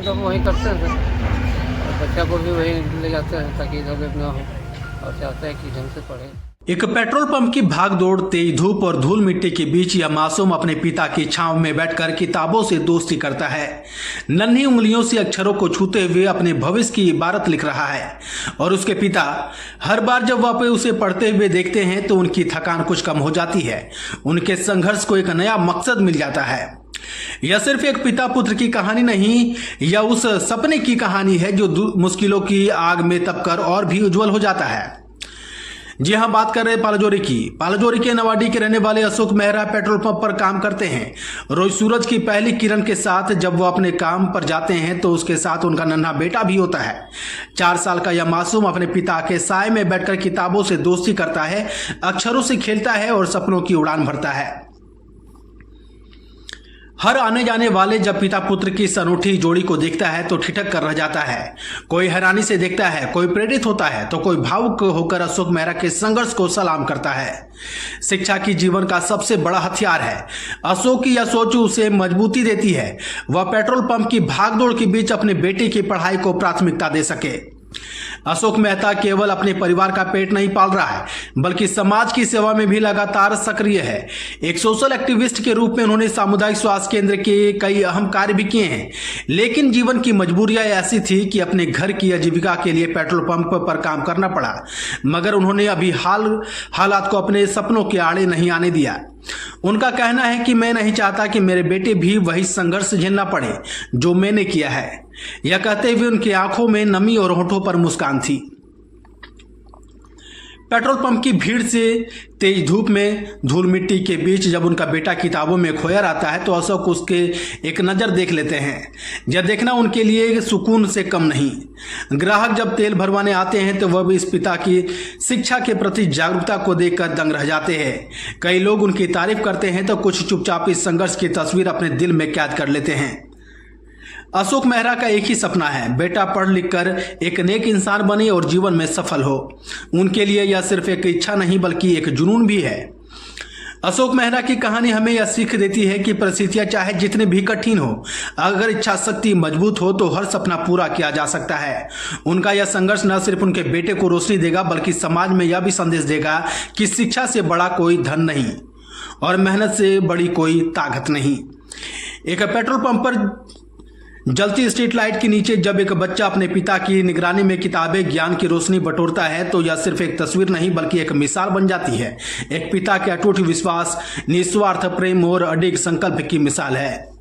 धाम वहीं करते हैं सर, और बच्चा को भी वहीं ले जाते हैं ताकि इधर उधर ना हो, और चाहते हैं कि ढंग से पढ़े। एक पेट्रोल पंप की भागदौड़, तेज धूप और धूल मिट्टी के बीच यह मासूम अपने पिता की छांव में बैठकर किताबों से दोस्ती करता है। नन्ही उंगलियों से अक्षरों को छूते हुए अपने भविष्य की इबारत लिख रहा है और उसके पिता हर बार जब वह उसे पढ़ते हुए देखते हैं तो उनकी थकान कुछ कम हो जाती है। उनके संघर्ष को एक नया मकसद मिल जाता है। यह सिर्फ एक पिता पुत्र की कहानी नहीं, यह उस सपने की कहानी है जो मुश्किलों की आग में तपकर और भी उज्जवल हो जाता है। जी हाँ, बात कर रहे हैं पालाजोरी की। पालाजोरी के नवाडी के रहने वाले अशोक मेहरा पेट्रोल पंप पर काम करते हैं। रोज सूरज की पहली किरण के साथ जब वो अपने काम पर जाते हैं तो उसके साथ उनका नन्हा बेटा भी होता है। 4 साल का यह मासूम अपने पिता के साय में बैठकर किताबों से दोस्ती करता है, अक्षरों से खेलता है और सपनों की उड़ान भरता है। हर आने जाने वाले जब पिता पुत्र की इस अनूठी जोड़ी को देखता है तो ठिठक कर रह जाता है। कोई हैरानी से देखता है, कोई प्रेरित होता है तो कोई भावुक होकर अशोक मेहरा के संघर्ष को सलाम करता है। शिक्षा की जीवन का सबसे बड़ा हथियार है। अशोक की यह सोच उसे मजबूती देती है, वह पेट्रोल पंप की भागदौड़ के बीच अपने बेटे की पढ़ाई को प्राथमिकता दे सके। अशोक मेहता केवल अपने परिवार का पेट नहीं पाल रहा है बल्कि समाज की सेवा में भी लगातार सक्रिय है। एक सोशल एक्टिविस्ट के रूप में उन्होंने सामुदायिक स्वास्थ्य केंद्र के कई अहम कार्य भी किए हैं, लेकिन जीवन की मजबूरियां ऐसी थी कि अपने घर की आजीविका के लिए पेट्रोल पंप पर काम करना पड़ा। मगर उन्होंने अभी हालात को अपने सपनों के आड़े नहीं आने दिया। उनका कहना है कि मैं नहीं चाहता कि मेरे बेटे भी वही संघर्ष झेलना पड़े जो मैंने किया है। यह कहते हुए उनकी आंखों में नमी और होठों पर मुस्कान थी। पेट्रोल पंप की भीड़ से तेज धूप में धूल मिट्टी के बीच जब उनका बेटा किताबों में खोया रहता है तो अशोक उसके एक नज़र देख लेते हैं। यह देखना उनके लिए सुकून से कम नहीं। ग्राहक जब तेल भरवाने आते हैं तो वह भी इस पिता की शिक्षा के प्रति जागरूकता को देखकर दंग रह जाते हैं। कई लोग उनकी तारीफ करते हैं तो कुछ चुपचाप इस संघर्ष की तस्वीर अपने दिल में कैद कर लेते हैं। अशोक मेहरा का एक ही सपना है, बेटा पढ़ लिख कर एक नेक इंसान बने और जीवन में सफल हो। उनके लिए यह सिर्फ एक इच्छा नहीं बल्कि एक जुनून भी है। अशोक मेहरा की कहानी हमें यह सीख देती है कि परिस्थितियां चाहे जितनी भी कठिन हो, अगर इच्छा शक्ति मजबूत हो तो हर सपना पूरा किया जा सकता है। उनका यह संघर्ष न सिर्फ उनके बेटे को रोशनी देगा बल्कि समाज में यह भी संदेश देगा कि शिक्षा से बड़ा कोई धन नहीं और मेहनत से बड़ी कोई ताकत नहीं। एक पेट्रोल पंप पर जलती स्ट्रीट लाइट के नीचे जब एक बच्चा अपने पिता की निगरानी में किताबें ज्ञान की रोशनी बटोरता है तो यह सिर्फ एक तस्वीर नहीं बल्कि एक मिसाल बन जाती है। एक पिता के अटूट विश्वास, निस्वार्थ प्रेम और अडिग संकल्प की मिसाल है।